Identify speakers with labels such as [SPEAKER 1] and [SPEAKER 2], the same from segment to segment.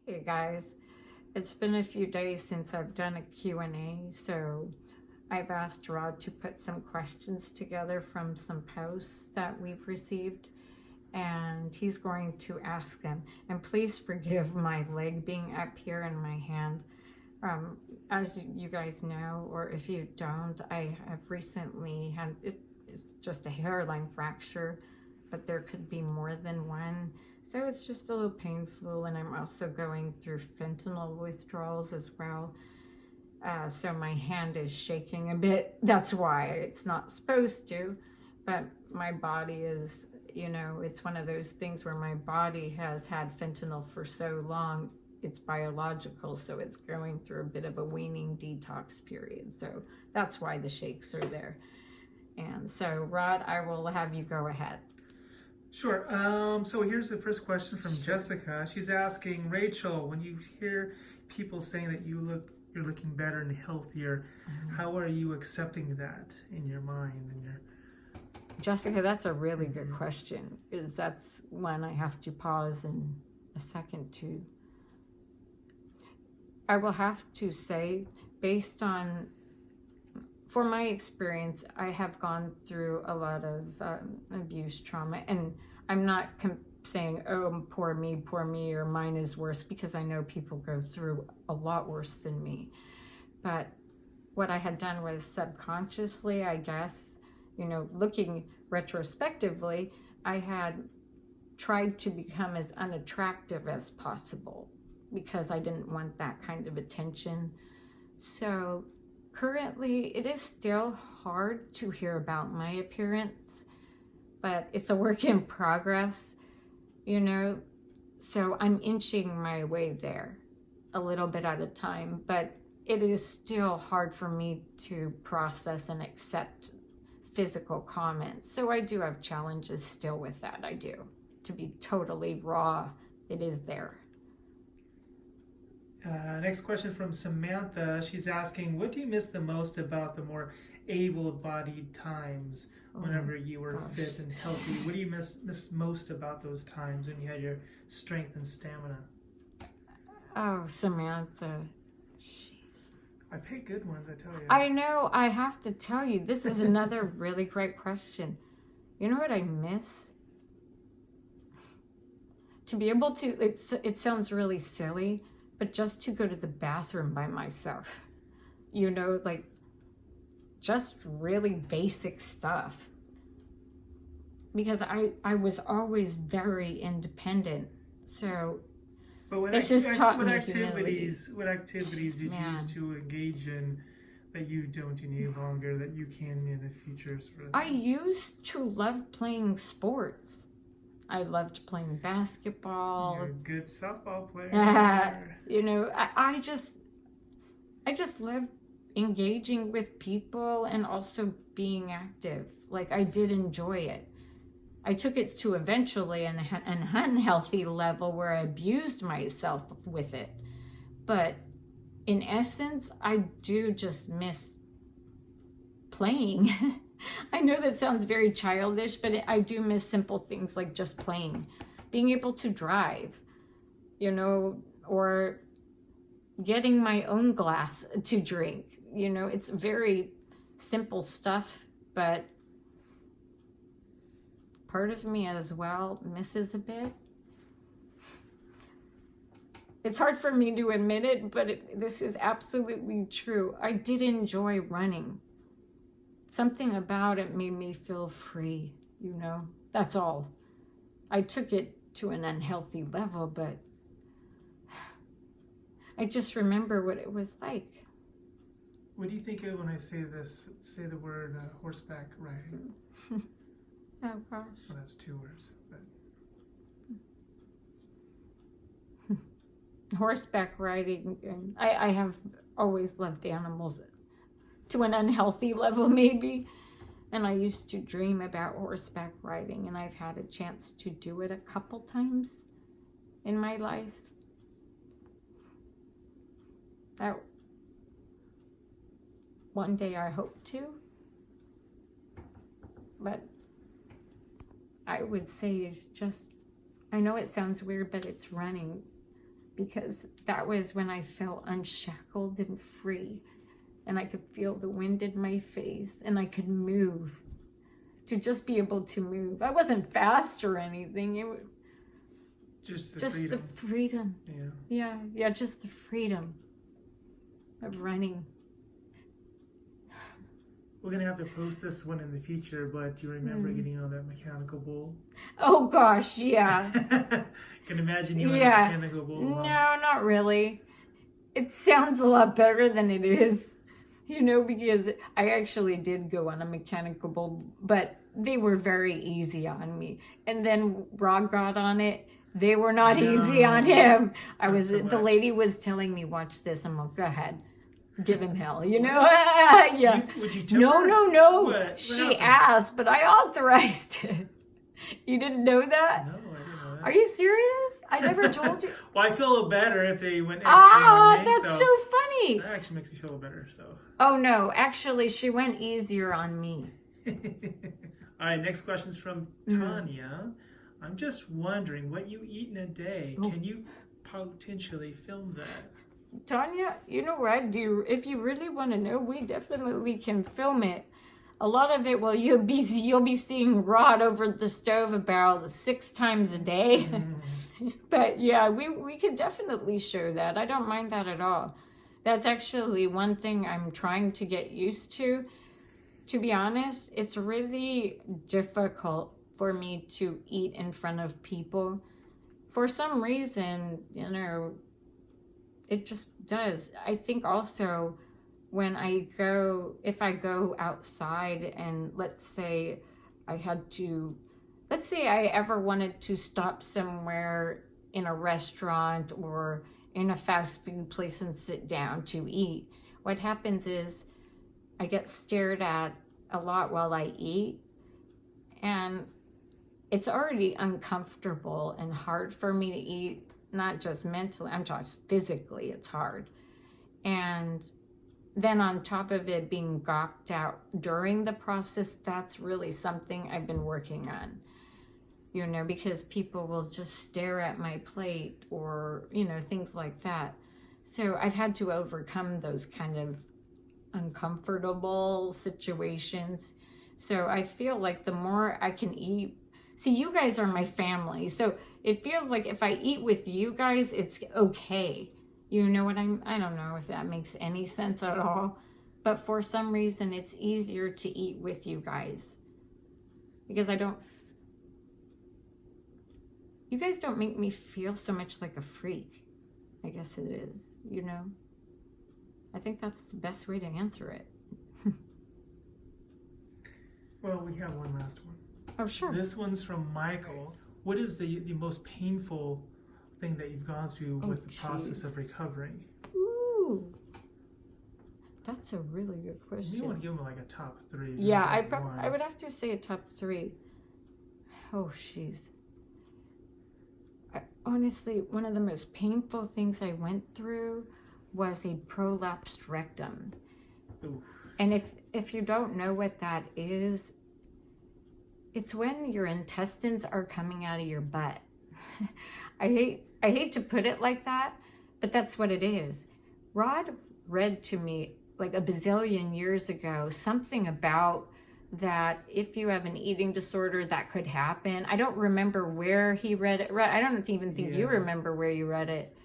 [SPEAKER 1] Hey guys, it's been a few days since I've done a Q&A, so I've asked Rod to put some questions together from some posts that we've received, and he's going to ask them. And please forgive my leg being up here and my hand. As you guys know, or if you don't, I have recently had, it's just a hairline fracture, but there could be more than one. So it's just a little painful, and I'm also going through fentanyl withdrawals as well. So my hand is shaking a bit. That's why it's not supposed to, but my body is, it's one of those things where my body has had fentanyl for so long, it's biological, so it's going through a bit of a weaning detox period. So that's why the shakes are there. And so, Rod, I will have you go ahead.
[SPEAKER 2] Sure. So here's the first question from Jessica. She's asking, Rachel, when you hear people saying that you're looking better and healthier, how are you accepting that in your mind and your...
[SPEAKER 1] Jessica, that's a really good question, because that's when I have to pause in a second to... I will have to say, based on, for my experience, I have gone through a lot of abuse trauma, and I'm not saying, oh, poor me, or mine is worse, because I know people go through a lot worse than me. But what I had done was subconsciously, I guess, looking retrospectively, I had tried to become as unattractive as possible because I didn't want that kind of attention. So currently, it is still hard to hear about my appearance, but it's a work in progress, so I'm inching my way there a little bit at a time, but it is still hard for me to process and accept physical comments. So I do have challenges still with that. I do. To be totally raw, it is there.
[SPEAKER 2] Next question from Samantha. She's asking, what do you miss the most about the more able-bodied times whenever you were fit and healthy? What do you miss most about those times when you had your strength and stamina?
[SPEAKER 1] Oh, Samantha.
[SPEAKER 2] I pick good ones, I tell you.
[SPEAKER 1] I know. I have to tell you, this is another really great question. You know what I miss? To be able to, it sounds really silly, but just to go to the bathroom by myself, like just really basic stuff. Because I was always very independent. So this has taught me humility.
[SPEAKER 2] What activities did you use to engage in that you don't any longer, that you can in the future?
[SPEAKER 1] I used to love playing sports. I loved playing basketball.
[SPEAKER 2] You're a good softball player.
[SPEAKER 1] I just love engaging with people and also being active. Like, I did enjoy it. I took it to eventually an unhealthy level where I abused myself with it. But in essence, I do just miss playing. I know that sounds very childish, but I do miss simple things like just playing, being able to drive, or getting my own glass to drink. It's very simple stuff, but part of me as well misses a bit. It's hard for me to admit it, but this is absolutely true. I did enjoy running. Something about it made me feel free, That's all. I took it to an unhealthy level, but I just remember what it was like.
[SPEAKER 2] What do you think of when I say the word horseback riding?
[SPEAKER 1] Oh, gosh.
[SPEAKER 2] Well, that's 2 words. But...
[SPEAKER 1] Horseback riding, and I have always loved animals. To an unhealthy level, maybe. And I used to dream about horseback riding, and I've had a chance to do it a couple times in my life. That one day I hope to. But I would say it's just, I know it sounds weird, but it's running. because that was when I felt unshackled and free. And I could feel the wind in my face and I could move. To just be able to move. I wasn't fast or anything. It was
[SPEAKER 2] Just the
[SPEAKER 1] just
[SPEAKER 2] freedom.
[SPEAKER 1] the freedom. Yeah, just the freedom of running.
[SPEAKER 2] We're gonna have to post this one in the future, but do you remember getting on that mechanical bull?
[SPEAKER 1] Oh gosh, yeah.
[SPEAKER 2] Can imagine you on a
[SPEAKER 1] Yeah.
[SPEAKER 2] mechanical bull.
[SPEAKER 1] No, not really. It sounds a lot better than it is. You know, because I actually did go on a mechanical bull, but they were very easy on me. And then Rod got on it. They were not easy on him.
[SPEAKER 2] Not so
[SPEAKER 1] The
[SPEAKER 2] much.
[SPEAKER 1] lady was telling me, watch this. I'm like, go ahead. Give him hell, you know? Yeah.
[SPEAKER 2] Would you tell her?
[SPEAKER 1] No.
[SPEAKER 2] What
[SPEAKER 1] She
[SPEAKER 2] happened?
[SPEAKER 1] asked, but I authorized it. You didn't know that?
[SPEAKER 2] No, I didn't know that.
[SPEAKER 1] Are you serious? I never told you.
[SPEAKER 2] Well, I feel a little better if they went extra on me.
[SPEAKER 1] That's so funny.
[SPEAKER 2] That actually makes me feel better, so.
[SPEAKER 1] Oh no, actually she went easier on me.
[SPEAKER 2] All right, next question's from Tanya. I'm just wondering what you eat in a day.
[SPEAKER 1] Oh.
[SPEAKER 2] Can you potentially film that?
[SPEAKER 1] Tanya, you know what? If you really want to know, we definitely can film it. A lot of it, well, you'll be seeing Rod over the stove about 6 times a day. But yeah, we could definitely show that. I don't mind that at all. That's actually one thing I'm trying to get used to. To be honest, it's really difficult for me to eat in front of people. For some reason, you know, it just does. I think also when if I go outside and let's say I ever wanted to stop somewhere in a restaurant or in a fast food place and sit down to eat, what happens is I get stared at a lot while I eat, and it's already uncomfortable and hard for me to eat, not just mentally, I'm just physically, it's hard. And then on top of it being gawked out during the process, that's really something I've been working on, you know, because people will just stare at my plate or, you know, things like that. So I've had to overcome those kind of uncomfortable situations. So I feel like the more I can eat, see, you guys are my family. So it feels like if I eat with you guys, it's okay. You know what I don't know if that makes any sense at all. But for some reason, it's easier to eat with you guys. Because you guys don't make me feel so much like a freak. I guess it is, you know. I think that's the best way to answer it.
[SPEAKER 2] Well, we have one last one.
[SPEAKER 1] Oh, sure.
[SPEAKER 2] This one's from Michael. What is the most painful thing that you've gone through with the process of recovering?
[SPEAKER 1] Ooh. That's a really good question.
[SPEAKER 2] You want to give them like a top 3.
[SPEAKER 1] Yeah,
[SPEAKER 2] not
[SPEAKER 1] I
[SPEAKER 2] one.
[SPEAKER 1] would have to say a top 3. Oh, jeez. Honestly, one of the most painful things I went through was a prolapsed rectum.
[SPEAKER 2] Oof.
[SPEAKER 1] And if you don't know what that is, it's when your intestines are coming out of your butt. I hate to put it like that, but that's what it is. Rod read to me like a bazillion years ago something about that if you have an eating disorder that could happen. I don't remember where he read it. I don't even think you remember where you read it.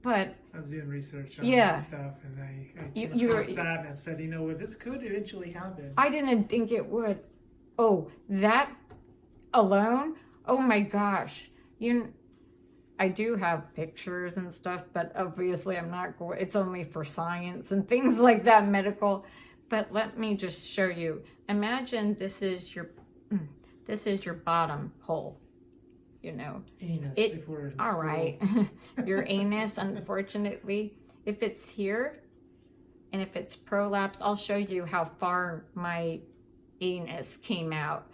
[SPEAKER 1] But
[SPEAKER 2] I was doing research on
[SPEAKER 1] Yeah.
[SPEAKER 2] this stuff, and I came
[SPEAKER 1] You were-
[SPEAKER 2] across that, and I said, you know what, this could eventually happen.
[SPEAKER 1] I didn't think it would. Oh, that alone? Oh my gosh. I do have pictures and stuff, but obviously I'm not going, it's only for science and things like that, medical. But let me just show you. Imagine this is your bottom hole, you know.
[SPEAKER 2] Anus,
[SPEAKER 1] It-
[SPEAKER 2] if we're in
[SPEAKER 1] All
[SPEAKER 2] school.
[SPEAKER 1] right. Your anus, unfortunately, if it's here and if it's prolapsed, I'll show you how far my anus came out.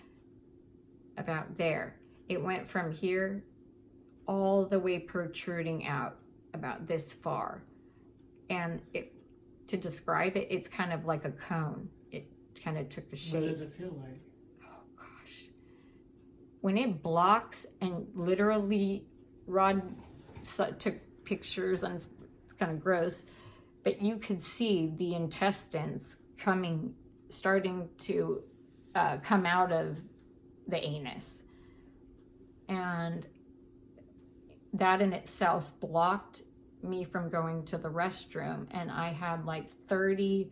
[SPEAKER 1] About there. It went from here all the way protruding out about this far. And to describe it, it's kind of like a cone. It kind of took a
[SPEAKER 2] What
[SPEAKER 1] shape.
[SPEAKER 2] did it feel like?
[SPEAKER 1] Oh gosh. When it blocks and literally Rod took pictures, and it's kind of gross, but you could see the intestines starting to come out of the anus. And that in itself blocked me from going to the restroom. And I had like 30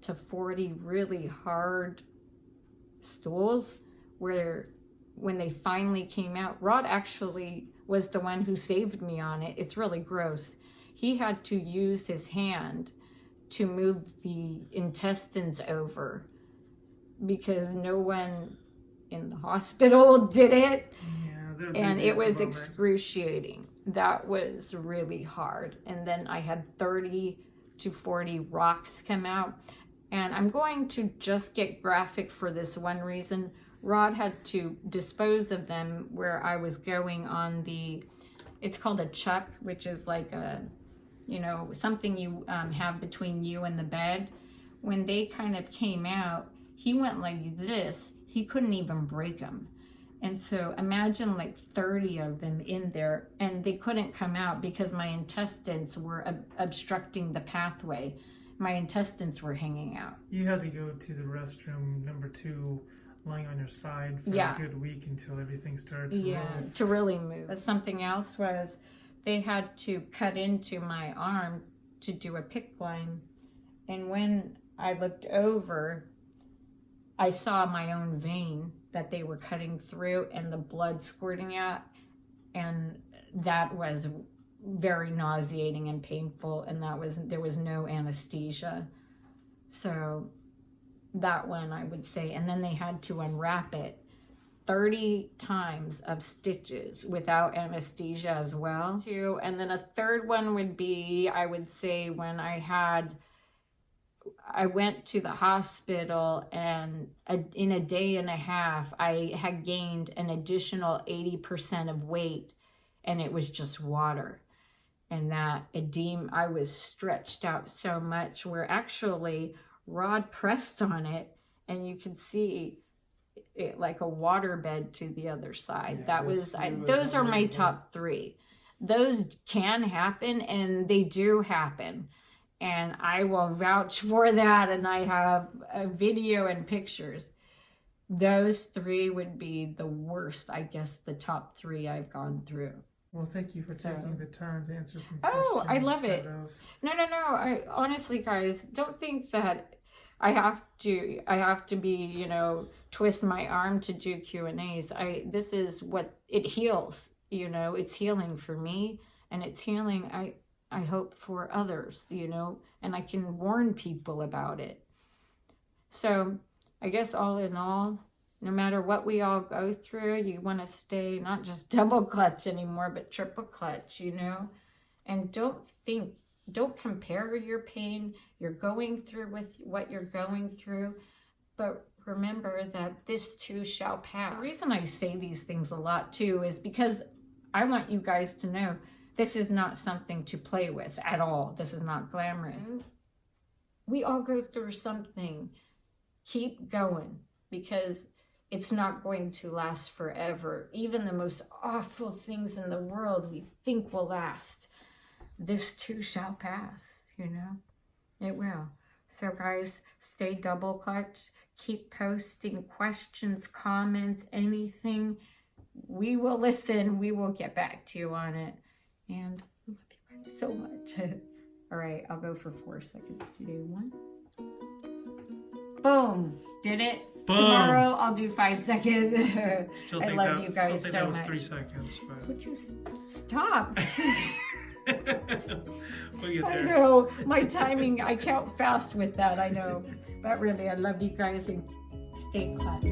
[SPEAKER 1] to 40 really hard stools where when they finally came out, Rod actually was the one who saved me on it. It's really gross. He had to use his hand to move the intestines over because no one in the hospital did it.
[SPEAKER 2] Yeah,
[SPEAKER 1] and it was excruciating. That was really hard. And then I had 30 to 40 rocks come out. And I'm going to just get graphic for this one reason. Rod had to dispose of them where I was going on it's called a chuck, which is like something you have between you and the bed. When they kind of came out, he went like this. He couldn't even break them. And so imagine like 30 of them in there, and they couldn't come out because my intestines were obstructing the pathway. My intestines were hanging out.
[SPEAKER 2] You had to go to the restroom number 2, lying on your side for a good week until everything started to roll.
[SPEAKER 1] To really move. Something else was they had to cut into my arm to do a PICC line. And when I looked over, I saw my own vein that they were cutting through and the blood squirting out. And that was very nauseating and painful. And there was no anesthesia. So that one I would say. And then they had to unwrap it 30 times of stitches without anesthesia as well. And then a third one would be, I would say, when I went to the hospital, and in a day and a half, I had gained an additional 80% of weight, and it was just water. And that edema, I was stretched out so much where actually Rod pressed on it, and you could see it like a waterbed to the other side. Yeah, those are my top 3. Those can happen, and they do happen. And I will vouch for that, and I have a video and pictures. Those 3 would be the worst, I guess, the top 3 I've gone through.
[SPEAKER 2] Well, thank you for taking the time to answer some questions.
[SPEAKER 1] Oh, I love it. No. I honestly, guys, don't think that I have to be, twist my arm to do Q&As. This is what it heals, it's healing for me, and it's healing, I hope, for others, and I can warn people about it. So I guess all in all, no matter what we all go through, you want to stay not just double clutch anymore, but triple clutch, and don't compare your pain you're going through with what you're going through, but remember that this too shall pass. The reason I say these things a lot too is because I want you guys to know this is not something to play with at all. This is not glamorous. We all go through something. Keep going, because it's not going to last forever. Even the most awful things in the world we think will last, this too shall pass, It will. So guys, stay double clutch. Keep posting questions, comments, anything. We will listen. We will get back to you on it. And I love you guys so much. All right, I'll go for 4 seconds to do 1. Boom. Did it.
[SPEAKER 2] Boom.
[SPEAKER 1] Tomorrow I'll do 5 seconds.
[SPEAKER 2] Still
[SPEAKER 1] I
[SPEAKER 2] think
[SPEAKER 1] love you guys
[SPEAKER 2] still think
[SPEAKER 1] so
[SPEAKER 2] that was
[SPEAKER 1] much.
[SPEAKER 2] 3 seconds. But...
[SPEAKER 1] Would you stop?
[SPEAKER 2] We'll get there.
[SPEAKER 1] I know. My timing, I count fast with that, I know. But really, I love you guys, and stay clutch.